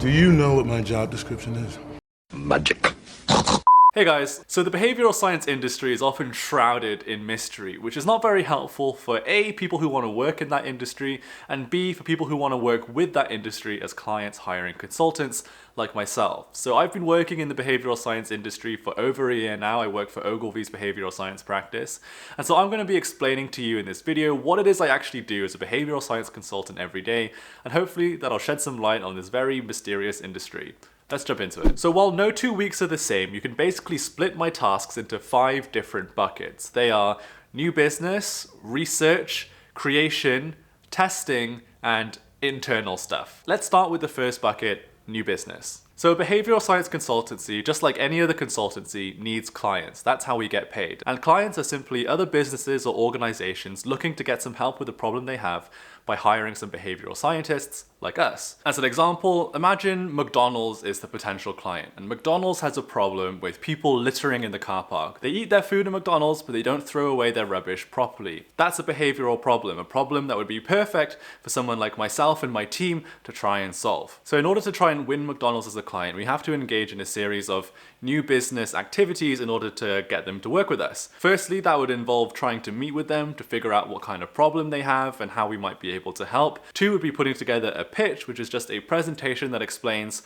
Do you know what my job description is? Magic. Hey guys, so the behavioral science industry is often shrouded in mystery, which is not very helpful for A, people who want to work in that industry, and B, for people who want to work with that industry as clients hiring consultants like myself. So I've been working in the behavioral science industry for over a year now. I work for Ogilvy's behavioral science practice. And so I'm going to be explaining to you in this video what it is I actually do as a behavioral science consultant every day, and hopefully that'll shed some light on this very mysterious industry. Let's jump into it. So while no 2 weeks are the same, you can basically split my tasks into 5 different buckets. They are new business, research, creation, testing, and internal stuff. Let's start with the first bucket, new business. So a behavioral science consultancy, just like any other consultancy, needs clients. That's how we get paid. And clients are simply other businesses or organizations looking to get some help with a problem they have by hiring some behavioral scientists like us. As an example, imagine McDonald's is the potential client, and McDonald's has a problem with people littering in the car park. They eat their food at McDonald's, but they don't throw away their rubbish properly. That's a behavioral problem, a problem that would be perfect for someone like myself and my team to try and solve. So in order to try and win McDonald's as a client, we have to engage in a series of new business activities in order to get them to work with us. Firstly, that would involve trying to meet with them to figure out what kind of problem they have and how we might be able to help. 2 would be putting together a pitch, which is just a presentation that explains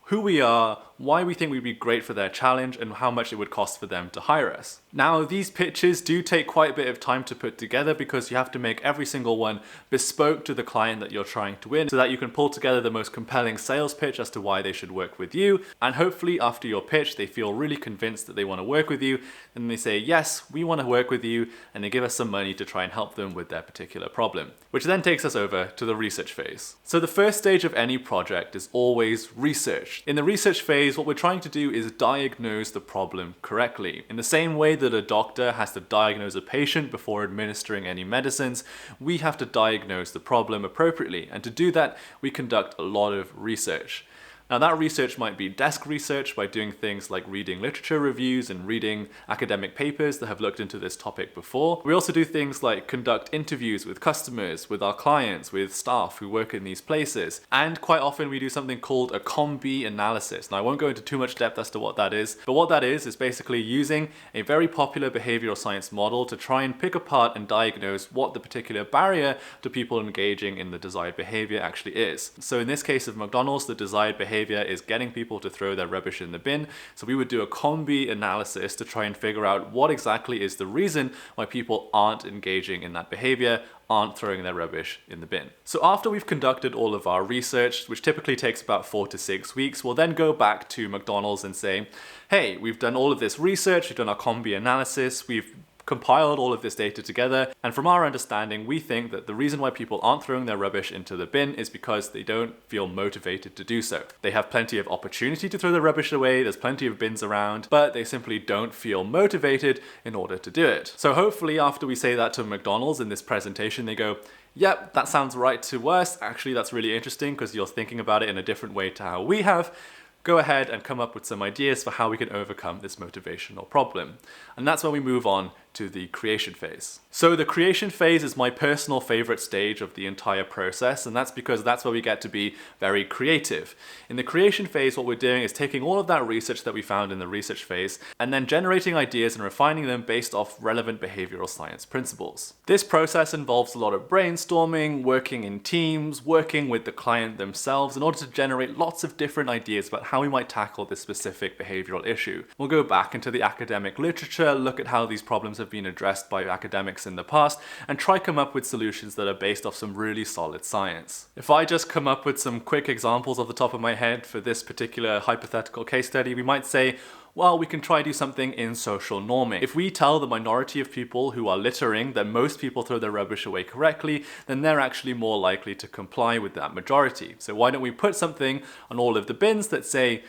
who we are, why we think we'd be great for their challenge, and how much it would cost for them to hire us. Now, these pitches do take quite a bit of time to put together because you have to make every single one bespoke to the client that you're trying to win so that you can pull together the most compelling sales pitch as to why they should work with you. And hopefully after your pitch, they feel really convinced that they want to work with you, and they say, yes, we want to work with you, and they give us some money to try and help them with their particular problem. Which then takes us over to the research phase. So the first stage of any project is always research. In the research phase, what we're trying to do is diagnose the problem correctly. In the same way that a doctor has to diagnose a patient before administering any medicines, we have to diagnose the problem appropriately. And to do that, we conduct a lot of research. Now that research might be desk research by doing things like reading literature reviews and reading academic papers that have looked into this topic before. We also do things like conduct interviews with customers, with our clients, with staff who work in these places. And quite often we do something called a COM-B analysis. Now I won't go into too much depth as to what that is, but what that is basically using a very popular behavioral science model to try and pick apart and diagnose what the particular barrier to people engaging in the desired behavior actually is. So in this case of McDonald's, the desired behavior is getting people to throw their rubbish in the bin. So we would do a COM-B analysis to try and figure out what exactly is the reason why people aren't engaging in that behavior, aren't throwing their rubbish in the bin. So after we've conducted all of our research, which typically takes about 4 to 6 weeks, we'll then go back to McDonald's and say, hey, we've done all of this research, we've done our COM-B analysis, we've compiled all of this data together, and from our understanding, we think that the reason why people aren't throwing their rubbish into the bin is because they don't feel motivated to do so. They have plenty of opportunity to throw their rubbish away, there's plenty of bins around, but they simply don't feel motivated in order to do it. So hopefully after we say that to McDonald's in this presentation, they go, yep, that sounds right to us. Actually, that's really interesting because you're thinking about it in a different way to how we have. Go ahead and come up with some ideas for how we can overcome this motivational problem. And that's when we move on to the creation phase. So the creation phase is my personal favorite stage of the entire process, and that's because that's where we get to be very creative. In the creation phase, what we're doing is taking all of that research that we found in the research phase and then generating ideas and refining them based off relevant behavioral science principles. This process involves a lot of brainstorming, working in teams, working with the client themselves in order to generate lots of different ideas about how we might tackle this specific behavioral issue. We'll go back into the academic literature, look at how these problems have been addressed by academics in the past, and try come up with solutions that are based off some really solid science. If I just come up with some quick examples off the top of my head for this particular hypothetical case study, we might say, well, we can try do something in social norming. If we tell the minority of people who are littering that most people throw their rubbish away correctly, then they're actually more likely to comply with that majority. So why don't we put something on all of the bins that say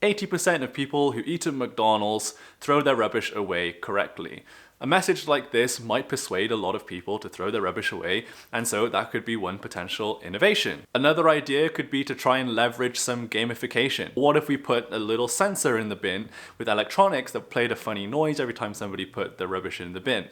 80% of people who eat at McDonald's throw their rubbish away correctly? A message like this might persuade a lot of people to throw their rubbish away, and so that could be one potential innovation. Another idea could be to try and leverage some gamification. What if we put a little sensor in the bin with electronics that played a funny noise every time somebody put their rubbish in the bin?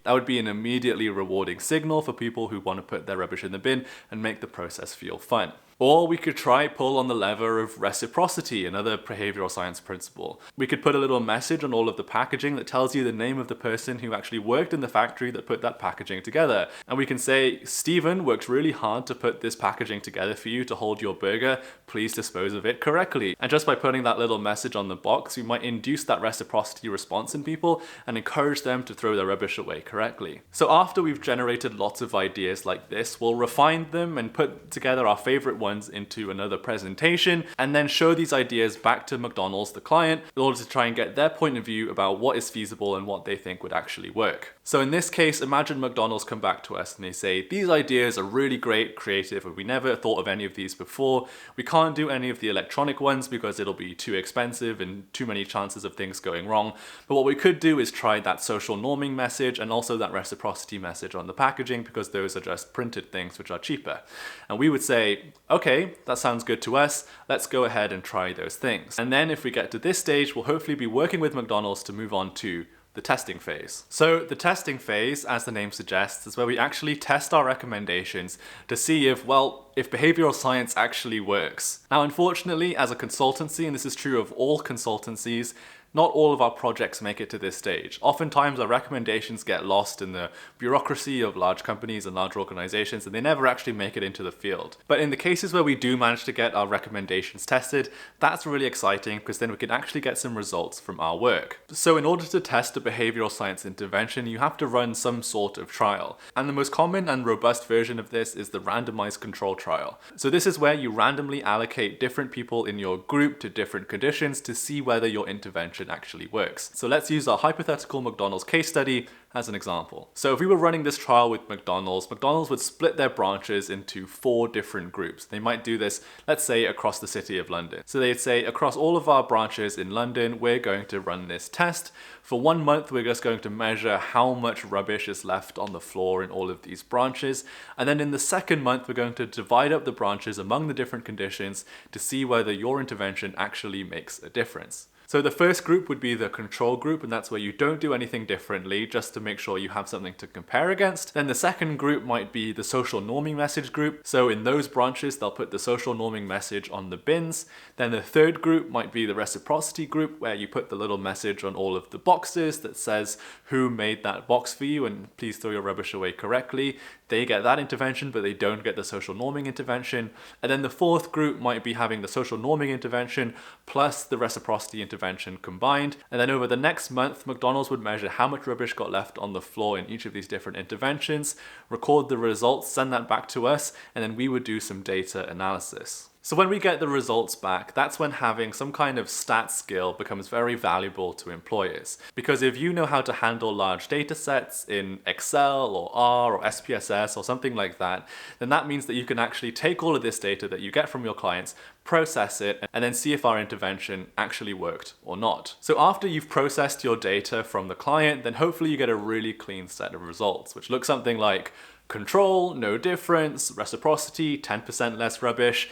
That would be an immediately rewarding signal for people who want to put their rubbish in the bin and make the process feel fun. Or we could try pull on the lever of reciprocity, another behavioral science principle. We could put a little message on all of the packaging that tells you the name of the person who actually worked in the factory that put that packaging together. And we can say, Stephen worked really hard to put this packaging together for you to hold your burger. Please dispose of it correctly. And just by putting that little message on the box, we might induce that reciprocity response in people and encourage them to throw their rubbish away correctly. So after we've generated lots of ideas like this, we'll refine them and put together our favorite ones into another presentation, and then show these ideas back to McDonald's, the client, in order to try and get their point of view about what is feasible and what they think would actually work. So in this case, imagine McDonald's come back to us and they say, these ideas are really great, creative, and we never thought of any of these before. We can't do any of the electronic ones because it'll be too expensive and too many chances of things going wrong. But what we could do is try that social norming message and also that reciprocity message on the packaging, because those are just printed things which are cheaper. And we would say, okay, that sounds good to us. Let's go ahead and try those things. And then if we get to this stage, we'll hopefully be working with McDonald's to move on to the testing phase. So the testing phase, as the name suggests, is where we actually test our recommendations to see if behavioral science actually works. Now, unfortunately, as a consultancy, and this is true of all consultancies, not all of our projects make it to this stage. Oftentimes our recommendations get lost in the bureaucracy of large companies and large organizations, and they never actually make it into the field. But in the cases where we do manage to get our recommendations tested, that's really exciting, because then we can actually get some results from our work. So in order to test a behavioral science intervention, you have to run some sort of trial. And the most common and robust version of this is the randomized control trial. So this is where you randomly allocate different people in your group to different conditions to see whether your intervention actually works. So let's use our hypothetical McDonald's case study as an example. So if we were running this trial with McDonald's would split their branches into 4 different groups. They might do this, let's say, across the city of London. So they'd say, across all of our branches in London, we're going to run this test. For 1 month, we're just going to measure how much rubbish is left on the floor in all of these branches. And then in the second month, we're going to divide up the branches among the different conditions to see whether your intervention actually makes a difference. So the first group would be the control group, and that's where you don't do anything differently, just to make sure you have something to compare against. Then the second group might be the social norming message group. So in those branches, they'll put the social norming message on the bins. Then the third group might be the reciprocity group, where you put the little message on all of the boxes that says who made that box for you and please throw your rubbish away correctly. They get that intervention, but they don't get the social norming intervention. And then the fourth group might be having the social norming intervention plus the reciprocity intervention combined. And then over the next month, McDonald's would measure how much rubbish got left on the floor in each of these different interventions, record the results, send that back to us, and then we would do some data analysis. So when we get the results back, that's when having some kind of stat skill becomes very valuable to employers. Because if you know how to handle large data sets in Excel or R or SPSS or something like that, then that means that you can actually take all of this data that you get from your clients, process it, and then see if our intervention actually worked or not. So after you've processed your data from the client, then hopefully you get a really clean set of results, which looks something like control, no difference, reciprocity, 10% less rubbish,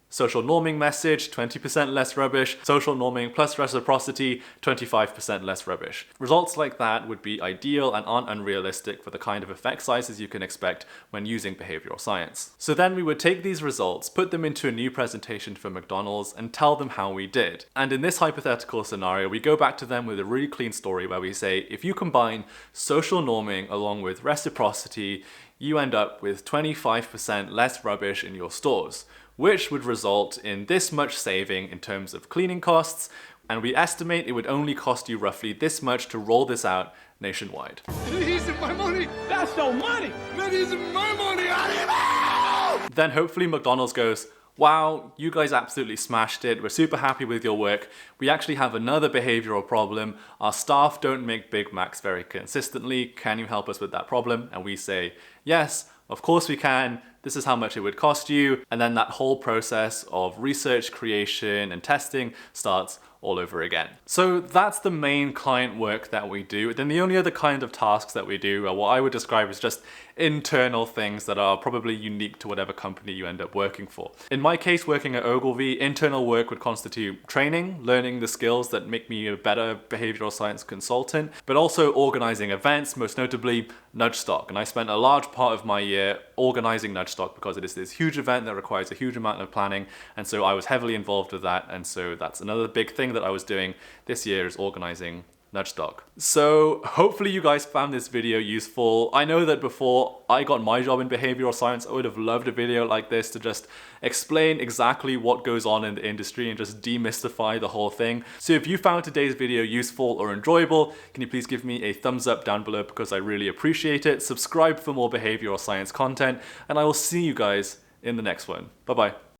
social norming message, 20% less rubbish, social norming plus reciprocity, 25% less rubbish. Results like that would be ideal and aren't unrealistic for the kind of effect sizes you can expect when using behavioral science. So then we would take these results, put them into a new presentation for McDonald's, and tell them how we did. And in this hypothetical scenario, we go back to them with a really clean story where we say, if you combine social norming along with reciprocity, you end up with 25% less rubbish in your stores, which would result in this much saving in terms of cleaning costs, and we estimate it would only cost you roughly this much to roll this out nationwide. That isn't my money! That's no money! That isn't my money! Then hopefully McDonald's goes, wow, you guys absolutely smashed it. We're super happy with your work. We actually have another behavioral problem. Our staff don't make Big Macs very consistently. Can you help us with that problem? And we say, yes, of course we can. This is how much it would cost you. And then that whole process of research, creation, and testing starts all over again. So that's the main client work that we do. Then the only other kind of tasks that we do are what I would describe as just internal things that are probably unique to whatever company you end up working for. In my case, working at Ogilvy, internal work would constitute training, learning the skills that make me a better behavioral science consultant, but also organizing events, most notably Nudgestock. And I spent a large part of my year organizing Nudgestock because it is this huge event that requires a huge amount of planning, and so I was heavily involved with that, and so that's another big thing that I was doing this year, is organizing Nudgestock. So hopefully you guys found this video useful. I know that before I got my job in behavioral science, I would have loved a video like this to just explain exactly what goes on in the industry and just demystify the whole thing. So if you found today's video useful or enjoyable, can you please give me a thumbs up down below because I really appreciate it. Subscribe for more behavioral science content, and I will see you guys in the next one. Bye bye.